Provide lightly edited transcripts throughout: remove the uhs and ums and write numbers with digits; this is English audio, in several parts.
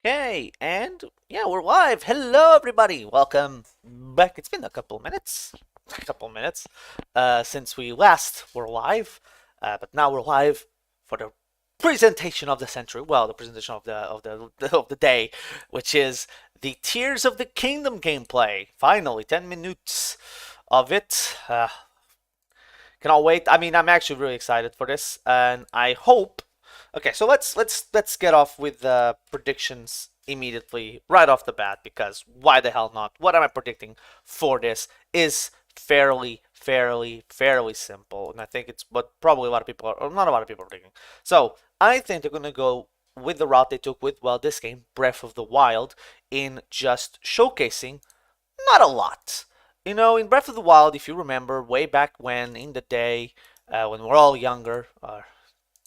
Okay, and yeah, we're live. Hello, everybody. Welcome back. It's been a couple minutes since we last were live, but now we're live for the presentation of the century. Well, the presentation of the day, which is the Tears of the Kingdom gameplay. Finally, 10 minutes of it. Cannot wait. I mean, I'm actually really excited for this, and I hope. Okay, so let's get off with the predictions immediately right off the bat because why the hell not? What am I predicting for this is fairly simple, and I think it's what probably a lot of people are, or not a lot of people are thinking. So I think they're gonna go with the route they took with this game, Breath of the Wild, in just showcasing not a lot. You know, in Breath of the Wild, if you remember, way back when, in the day, when we're all younger,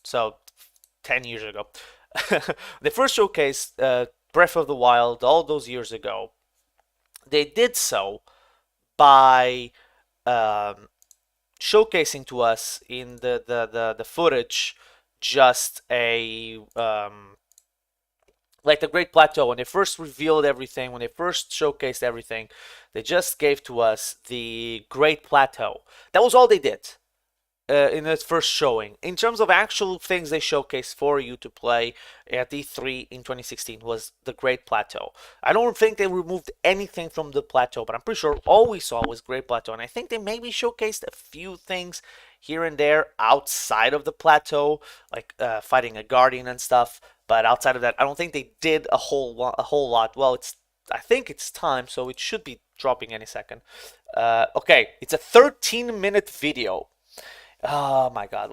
so 10 years ago, they first showcased Breath of the Wild all those years ago. They did so by um, showcasing to us in the footage just a like the Great Plateau. When they first revealed everything, when they first showcased everything, they just gave to us the Great Plateau. That was all they did in its first showing. In terms of actual things they showcased for you to play at E3 in 2016 was the Great Plateau. I don't think they removed anything from the plateau, but I'm pretty sure all we saw was Great Plateau. And I think they maybe showcased a few things here and there outside of the plateau, like fighting a guardian and stuff. But outside of that, I don't think they did a whole lot. Well, I think it's time, so it should be dropping any second. Okay, it's a 13-minute video. Oh my god,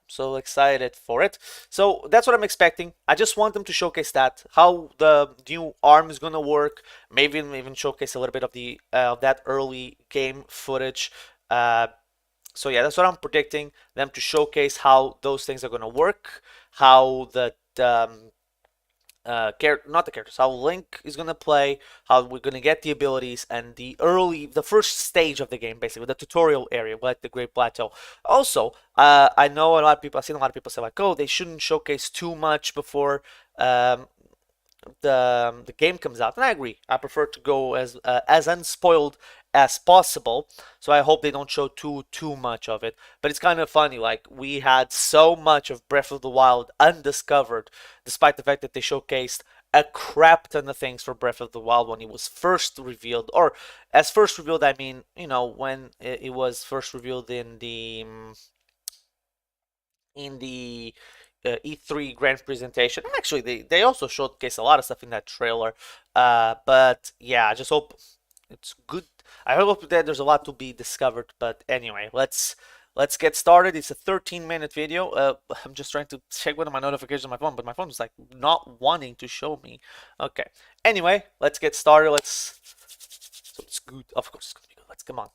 so excited for it. So that's what I'm expecting. I just want them to showcase that, how the new arm is gonna work, maybe even showcase a little bit of the that early game footage. So yeah, that's what I'm predicting, them to showcase how those things are gonna work, how the not the characters, how Link is gonna play, how we're gonna get the abilities, and the first stage of the game, basically the tutorial area, like the Great Plateau. Also, I know a lot of people, I've seen a lot of people say like, oh, they shouldn't showcase too much before the game comes out, and I agree. I prefer to go as unspoiled as possible. So I hope they don't show too much of it. But it's kind of funny. Like we had so much of Breath of the Wild undiscovered, despite the fact that they showcased a crap ton of things for Breath of the Wild when it was first revealed. Or as first revealed, I mean, you know, when it was first revealed in the E3 grand presentation. Actually, they also showcased a lot of stuff in that trailer. But yeah, I just hope it's good. I hope that there's a lot to be discovered. But anyway, let's get started. It's a 13-minute video. I'm just trying to check one of my notifications on my phone, but my phone is like not wanting to show me. Okay. Anyway, let's get started. So it's good. Of course, it's gonna be good. Let's come on.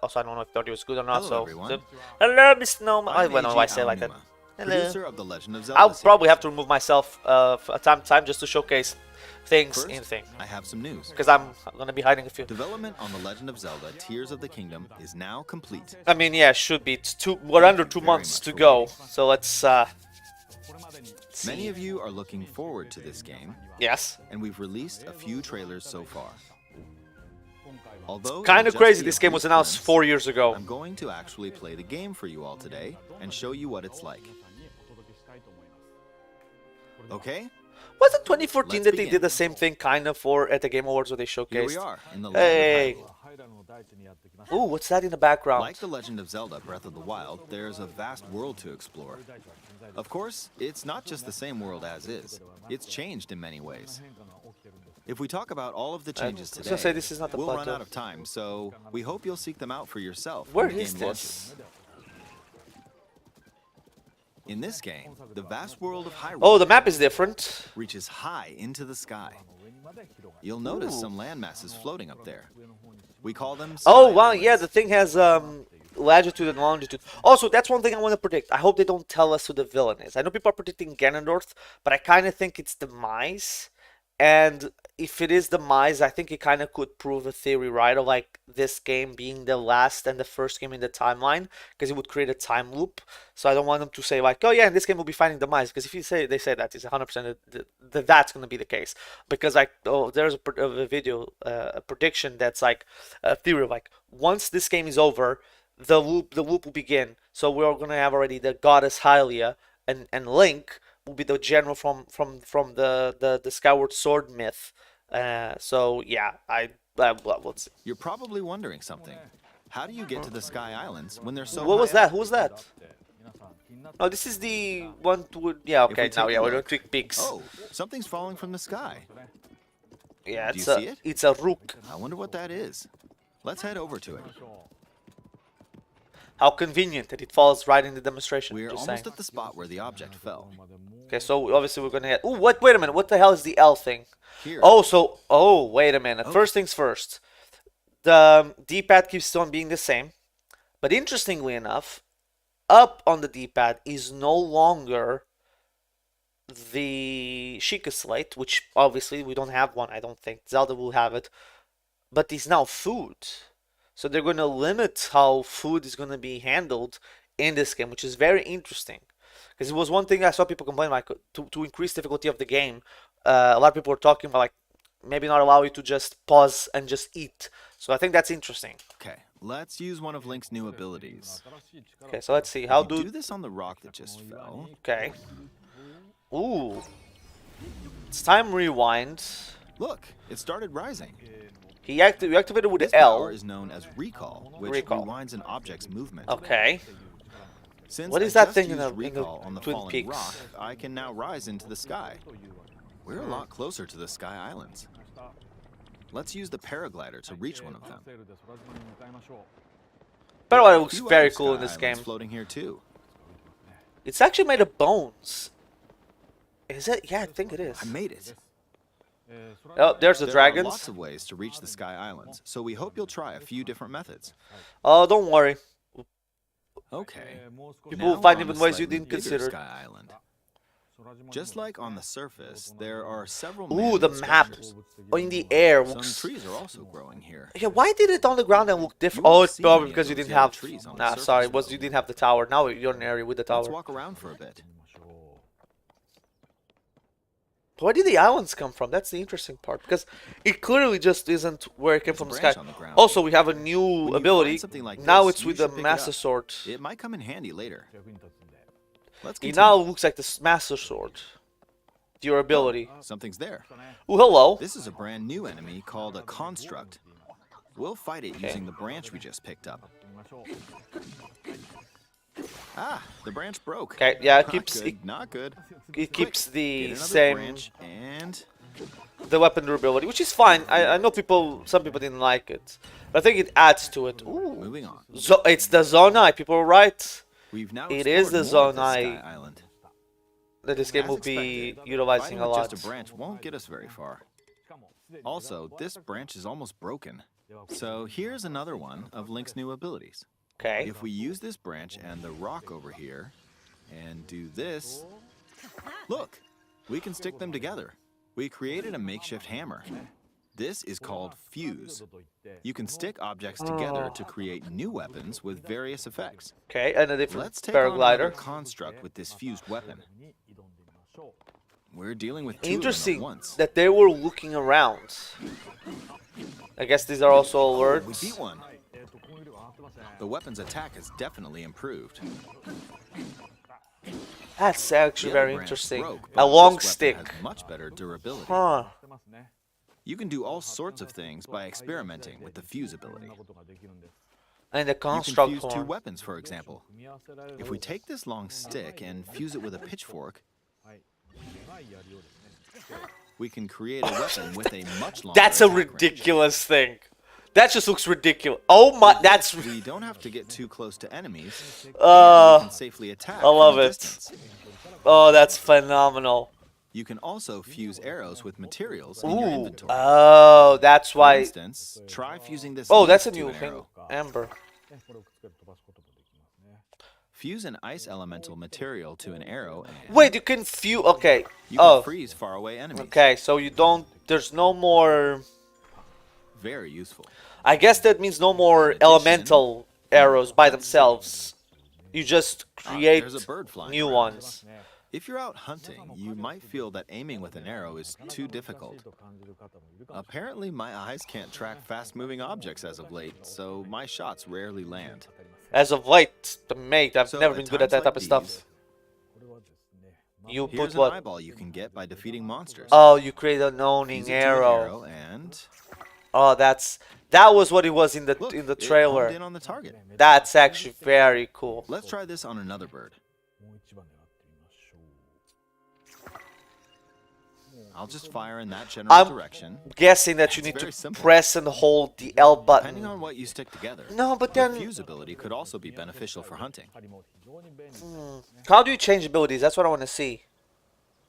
Also, I don't know if the audio is good or not. Hello, So, everyone. Hello, Mr. Noma. I don't know why I say it like that. Hello. Of the Legend of Zelda I'll probably series. have to remove myself for time to time just to showcase things First, in thing. I have some news. Because I'm gonna be hiding a few. Development on The Legend of Zelda Tears of the Kingdom is now complete. I mean, yeah, it should be. We're under 2 months to go. So let's see. Many of you are looking forward to this game, Yes. and we've released a few trailers so far. Although Kind of it'll just crazy be a this game brief was announced glimpse, 4 years ago. I'm going to actually play the game for you all today and show you what it's like. Okay? Wasn't 2014 Let's that they begin. did the same thing kind of at the Game Awards where they showcased? Here we are in the Hey. Land of Hyrule. Ooh, what's that in the background? Like The Legend of Zelda Breath of the Wild, there's a vast world to explore. Of course, it's not just the same world as is. It's changed in many ways. If we talk about all of the changes I was today, gonna say this is not the we'll run plateau. out of time, so we hope you'll seek them out for yourself. Where when the is game this? launches. In this game, the vast world of Hyrule Oh, the map is different. reaches high into the sky. You'll notice Ooh. some landmasses floating up there. We call them Oh, sky wow, yeah, islands. the thing has latitude and longitude. Also, that's one thing I want to predict. I hope they don't tell us who the villain is. I know people are predicting Ganondorf, but I kind of think it's Demise. And if it is demise, I think it kind of could prove a theory, right? Of like this game being the last and the first game in the timeline, because it would create a time loop. So I don't want them to say like, oh yeah, in this game we'll be finding demise, because if you say they say that, it's 100% that that's going to be the case. Because like, oh, there's a video, a prediction that's like a theory of like, once this game is over, the loop will begin. So we're going to have already the goddess Hylia and Link will be the general from the Skyward Sword myth. So yeah, we'll see. You're probably wondering something. How do you get to the Sky Islands when they're so What was high that? up? Who was that? Oh, this is the one to yeah. If we Okay, now take yeah, a we're doing look- quick peeks. Oh, something's falling from the sky. Yeah, do it's you a see it? it's a rook. I wonder what that is. Let's head over to it. How convenient that it falls right in the demonstration. We're Just almost saying. at the spot where the object fell. Okay, so obviously we're gonna hit. Ooh, what? Wait a minute. What the hell is the L thing? Here. Oh, wait a minute. Okay. First things first. The D-pad keeps on being the same, but interestingly enough, up on the D-pad is no longer the Sheikah Slate, which obviously we don't have one. I don't think Zelda will have it, but it's now food. So they're going to limit how food is going to be handled in this game, which is very interesting. Because it was one thing I saw people complain like to increase difficulty of the game. A lot of people were talking about like maybe not allow you to just pause and just eat. So I think that's interesting. Okay, let's use one of Link's new abilities. Okay, so let's see. If How you do do this on the rock that just fell? okay? Ooh, it's time rewind. Look, it started rising. You activated with This the power L. is known as recall, which Recall. rewinds an object's movement. Okay. Since What is I that just thing in used the recall on the Twin fallen Peaks? rock, I can now rise into the sky. We're a lot closer to the Sky Islands. Let's use the paraglider to reach one of them. But it looks Few very other cool in Sky this game. Islands floating here too. It's actually made of bones. Is it? Yeah, I think it is. I made it. Oh, there's the There are dragons. lots of ways to reach the Sky Islands, so we hope you'll try a few different methods. Oh, don't worry. Okay. People will now find on even the ways you slightly didn't bigger consider. Sky Island. Just like on the surface, there are several Ooh, the man-made map. structures. Oh, in the air. Some Looks... trees are also growing here. Yeah, why did it on the ground and look different? You Oh, won't it's see probably many of because you those didn't yellow have. trees on the Nah, surface, sorry, it was though. you didn't have the tower. Now you're in an area with the Let's tower. walk around for a bit. Where did the islands come from? That's the interesting part because it clearly just isn't where it came There's a from the branch sky. on the ground. Also, we have a new When you ability. find something like Now this, it's you with the should pick it Master up. Sword. It might come in handy later. Let's It continue. now looks like the Master Sword. Your ability. Something's there. Oh, hello. This is a brand new enemy called a construct. We'll fight it using the branch we just picked up. Ah, the branch broke. Okay, yeah, it Not keeps good, it, not good. it keeps Quick, the get another same branch and the weapon durability, which is fine. I know some people didn't like it, but I think it adds to it. Ooh, moving on. it's the Zonai. People are right We've now It is explored the more of zone Sky I- Island. that this game As will be expected, utilizing fighting a with lot. just a branch won't get us very far. Also, this branch is almost broken. So here's another one of Link's new abilities. Okay. If we use this branch and the rock over here, and do this, look, we can stick them together. We created a makeshift hammer. This is called fuse. You can stick objects together to create new weapons with various effects. Okay, and a different Let's take on another paraglider. construct with this fused weapon. We're dealing with two of them Interesting at once. that they were looking around. I guess these are also alerts. We beat one. The weapon's attack has definitely improved. That's actually The other very branch interesting. broke, A but long this weapon stick. has much better durability. Huh. You can do all sorts of things by experimenting with the fuse ability. And the You can construct fuse two horn. weapons, for example. If we take this long stick and fuse it with a pitchfork, we can create a weapon with a much longer That's a attack range. ridiculous thing. That just looks ridiculous. Oh my, that's. We don't have to get too close to enemies. We Uh, can safely attack I love from a it. distance. oh, that's phenomenal. You can also fuse arrows with materials in your Ooh. inventory. Oh, that's For why. instance, try fusing this Oh, leaf that's a to new an thing. arrow. Amber. Fuse an ice elemental material to an arrow and Wait, you can fuse. Okay. you can Oh, freeze faraway enemies. okay. So you don't. There's no more. Very useful. I guess that means no more In addition- elemental arrows by themselves. You just Ah, create there's a bird flying new around. ones. If you're out hunting, you might feel that aiming with an arrow is too difficult. Apparently, my eyes can't track fast-moving objects as of late, so my shots rarely land. As of late, mate, I've So never at been good at that times type like of stuff. these, You Here's put an what? eyeball you can get by defeating monsters. Oh, you create an Fuse owning it to an arrow. and Oh, that was what it was in the look, in the it trailer. honed in on the target. That's actually very cool. Let's try this on another bird. I'll just fire in that general I'm direction. guessing that you It's need very to simple. press and hold the L Depending button. on what you stick together, No, but the then fuse ability could also be beneficial for hunting. how do you change abilities? That's what I want to see.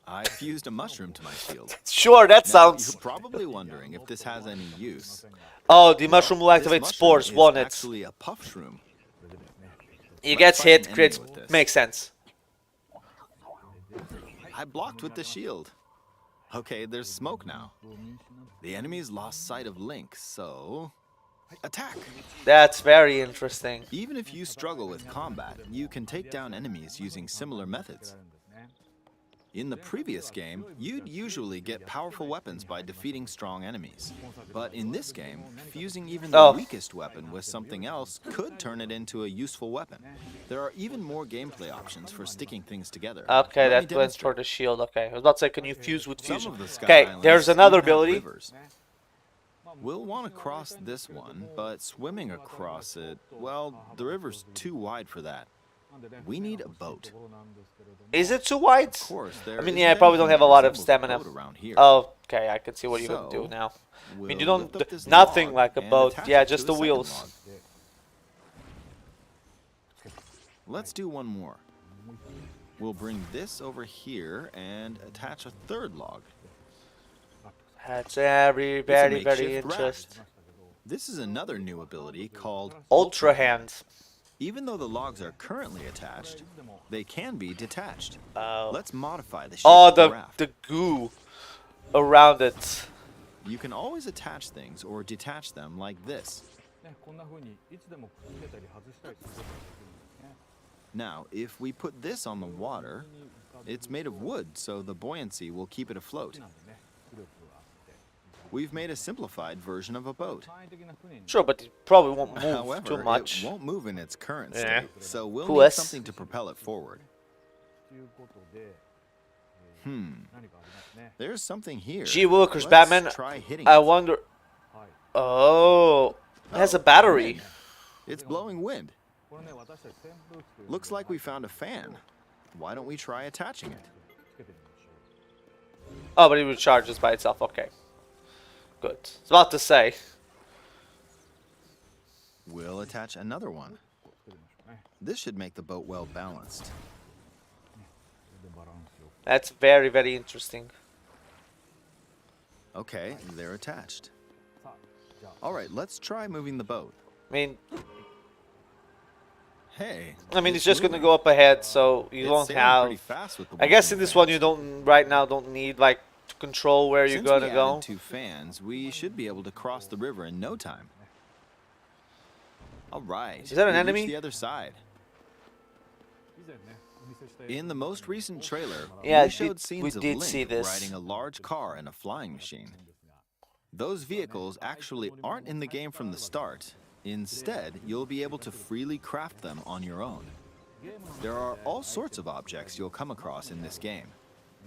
I fused a mushroom to my shield. Sure, that Now, sounds. you're probably wondering if this has any use. Oh, the mushroom will This activate mushroom spores. is One, it's actually a puff shroom. it gets fight an hit, enemy creates. with this. Makes sense. I blocked with the shield. Okay, there's smoke now. The enemy's lost sight of Link, so attack. That's very interesting. Even if you struggle with combat, you can take down enemies using similar methods. In the previous game, you'd usually get powerful weapons by defeating strong enemies. But in this game, fusing even the Oh. weakest weapon with something else could turn it into a useful weapon. There are even more gameplay options for sticking things together. Okay, Let me that went for demonstrate. the shield. Okay, I was about to say, can you fuse with Some fusion? of the Sky Okay, Islands there's another even have ability. rivers. We'll want to cross this one, but swimming across it, well, the river's too wide for that. We need a boat. Is it too wide? Of course, I there mean, isn't yeah, I probably don't anything have a that lot of resembles stamina. boat around here. Oh, okay, I can see what you're gonna do So, now. I mean, you We'll don't. lift up this Nothing log like a and boat. attach Yeah, it to just the second wheels. log. Let's do one more. We'll bring this over here and attach a third log. That's very, It's a very, very makeshift raft. interesting. This is another new ability called Ultra hands. Even though the logs are currently attached, they can be detached. Oh. Let's modify the shape Oh, of the the raft. goo around it. You can always attach things or detach them like this. Now, if we put this on the water, it's made of wood, so the buoyancy will keep it afloat. We've made a simplified version of a boat. Sure, but it probably won't move However, too much. it won't move in its current Yeah. state, so we'll Cool need as. something to propel it forward. There's something here. Gee willikers, Let's Batman. Try hitting I it. wonder. Oh, it has a battery. wind. It's blowing wind. Looks like we found a fan. Why don't we try attaching it? Oh, but it recharges by itself. Okay. Good. I was about to say. We'll attach another one. This should make the boat well balanced. That's very, very interesting. Okay, they're attached. All right, let's try moving the boat. I Hey. mean, it's just gonna go up ahead, so you It's don't sailing have. pretty fast with the I guess wind in this and one you fans. don't right now don't need like to control where you're Since gonna we go. added 2 fans, we should be able to cross the river in no time. All right. Is that an we enemy? reached the other side. In the most recent trailer, Yeah, we showed we scenes of did Link see this. riding a large car and a flying machine. Those vehicles actually aren't in the game from the start. Instead, you'll be able to freely craft them on your own. There are all sorts of objects you'll come across in this game.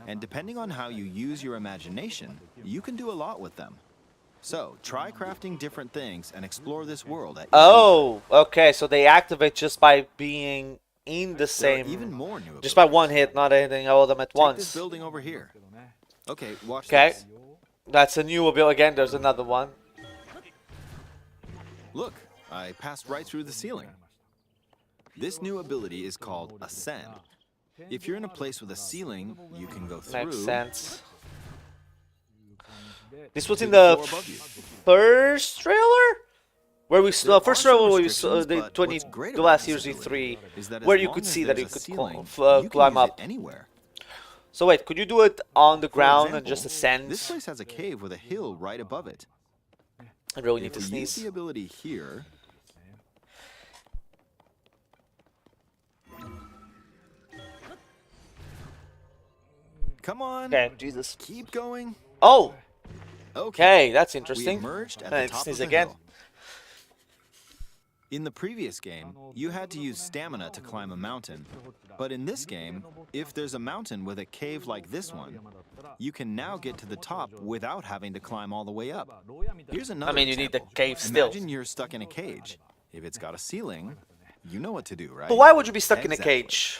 And depending on how you use your imagination, you can do a lot with them. So, try crafting different things and explore this world at your leisure. Oh, okay. So they activate just by being in the There are same. even more new Just by abilities. one hit, not anything all of them at Take this once. building over here. Okay, watch Okay. this. That's a new ability. Again, there's another one. Look, I passed right through the ceiling. This new ability is called Ascend. If you're in a place with a ceiling, you can go through Makes sense. This was to in the the floor above you. first trailer? Where we saw There first are some level we saw restrictions, the but 20 what's great the about last this year's ability E3, is that where as you long could as see that there's you a could ceiling, you can climb use it up. anywhere. So wait, could you do it on the For ground and just example, ascend? this place has a cave with a hill right above it. I really need If to we use sneeze. the ability here, come on, Okay, Jesus. keep going. Oh, Okay, okay, that's we interesting. emerged at I the need to top of sneeze the again. hill. In the previous game, you had to use stamina to climb a mountain. But in this game, if there's a mountain with a cave like this one, you can now get to the top without having to climb all the way up. Here's I another mean, you need the example. cave still. Imagine you're stuck in a cage. If it's got a ceiling, you know what to do, right? But why would you be stuck in a Exactly. cage?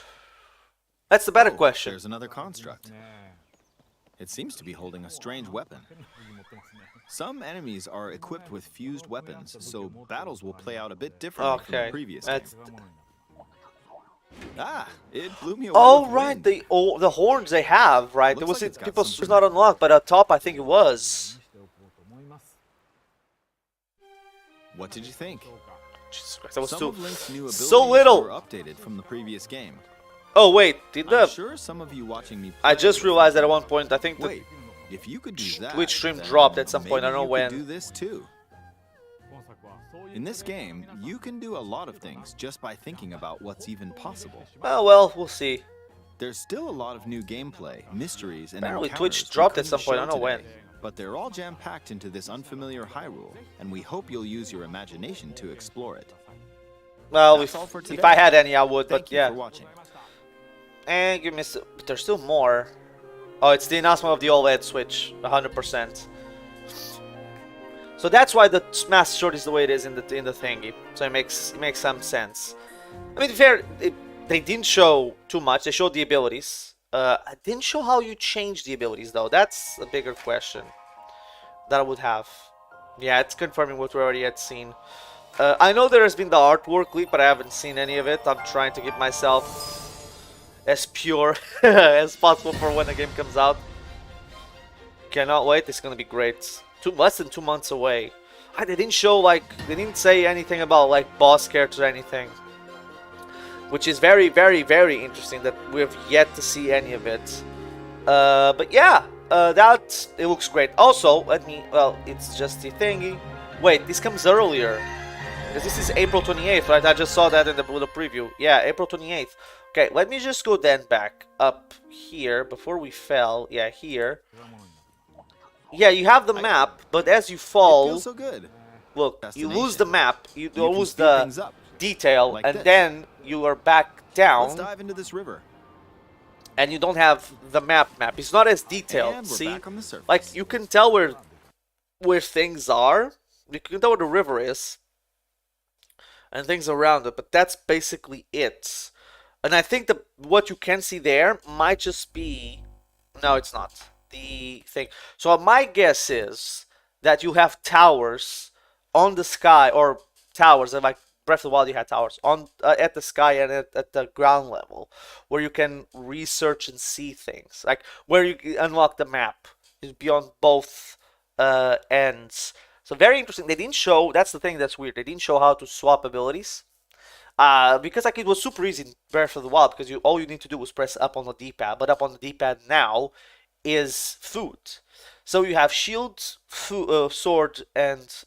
That's the better Oh, question. there's another construct. It seems to be holding a strange weapon. Some enemies are equipped with fused weapons, so battles will play out a bit differently from the Okay. previous That's... game. Ah, it blew me away Oh with right, wind. the horns they have, right? Looks There was like it's got people some it's not unlocked, but up top I think it was. What did you think? Jesus Christ, that was Some too of Link's new abilities so little. were updated from the previous game. Oh wait, did I'm the sure some of you watching me I play just were realized that at thinking, one point I think the wait, if you could do that, Twitch stream then dropped at some point, I maybe don't know you could when. do this too. In this game, you can do a lot of things just by thinking about what's even possible. Oh well, we'll see. There's still a lot of new gameplay, mysteries, and Apparently encounters Twitch we dropped at couldn't some point, I show don't know when. today, but they're all jam-packed into this unfamiliar Hyrule, and we hope you'll use your imagination to explore it. Well, That's all for if today. I had any I would, Thank but you yeah. for watching. And give me but there's still more. Oh, it's the announcement of the OLED Switch, 100%. So that's why the Master Sword is the way it is in the thingy. So it makes some sense. I mean, to be fair, they didn't show too much. They showed the abilities. I didn't show how you change the abilities though. That's a bigger question that I would have. Yeah, it's confirming what we already had seen. I know there has been the artwork leak, but I haven't seen any of it. I'm trying to keep myself as pure as possible for when the game comes out. Cannot wait. It's gonna be great. Less than 2 months away. They didn't show they didn't say anything about boss characters or anything, which is very, very, very interesting that we've yet to see any of it. But yeah, it looks great. Also, it's just the thingy. Wait, this comes earlier. Because this is April 28th, right? I just saw that in the preview. Yeah, April 28th. Okay, let me just go then back up here before we fell. Yeah, here. Yeah, you have the map, but as you It fall, feels so good. look, you lose Destination. the map, you You can lose speed the things up, detail, like and this. then you are back Let's down, dive into this river. and you don't have the map. It's not as detailed. And we're See, back on the surface. like you can tell where things are. You can tell where the river is, and things around it. But that's basically it. And I think what you can see there might just be. No, it's not the thing. So my guess is that you have towers on the sky, or towers, and like Breath of the Wild, you had towers on at the sky and at the ground level, where you can research and see things, like where you can unlock the map is beyond both ends. So very interesting. They didn't show. That's the thing that's weird. They didn't show how to swap abilities. Because it was super easy in Breath of the Wild, because all you need to do was press up on the D-pad, but up on the D-pad now is food. So you have shield, sword, and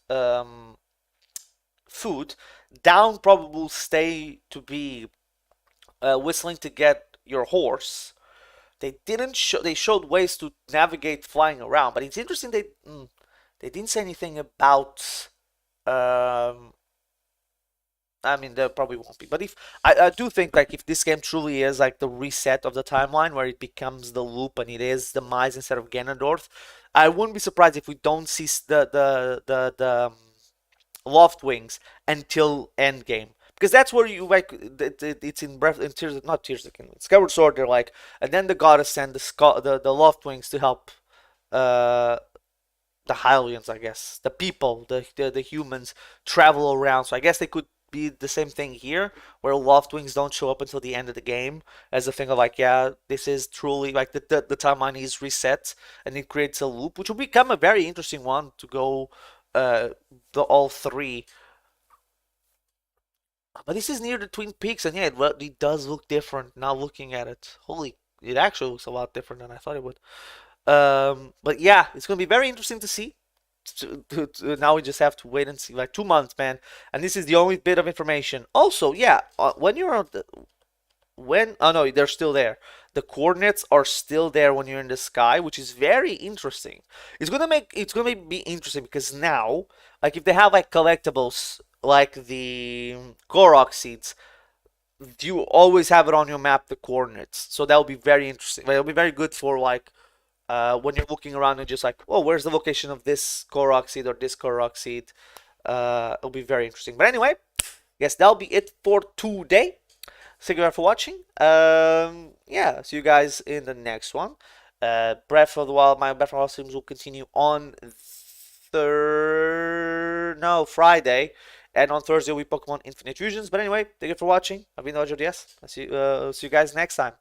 food. Down probably will stay to be whistling to get your horse. They didn't show. They showed ways to navigate flying around, but it's interesting. They didn't say anything about. I mean, there probably won't be. But if I do think if this game truly is the reset of the timeline, where it becomes the loop and it is the Mize instead of Ganondorf, I wouldn't be surprised if we don't see the Loft Wings until Endgame, because that's where you it's in Tears, not Tears of the Kingdom, Skyward Sword. They're and then the goddess send the Loft Wings to help the Hylians, I guess, the people, the humans travel around. So I guess they could be the same thing here, where Loft Wings don't show up until the end of the game, as a thing of yeah, this is truly the timeline is reset, and it creates a loop, which will become a very interesting one to go all three. But this is near the Twin Peaks, and yeah, it does look different now looking at it. Holy, it actually looks a lot different than I thought it would. But yeah, it's gonna be very interesting to see. Now we just have to wait and see, like 2 months, man. And this is the only bit of information. Also, yeah, when you're on the, when oh no, they're still there. The coordinates are still there when you're in the sky, which is very interesting. It's gonna be interesting because now, like if they have like collectibles like the Korok seeds, you always have it on your map the coordinates. So that'll be very interesting. It'll be very good for like when you're looking around and just like, oh, where's the location of this Korok seed or this Korok seed? It'll be very interesting. But anyway, yes, that'll be it for today. Thank you for watching. Yeah, see you guys in the next one. Breath of the Wild, my Breath of the Wild streams will continue on Friday, and on Thursday will be Pokemon Infinite Fusions. But anyway, thank you for watching. I've been OJDS. I'll see you guys next time.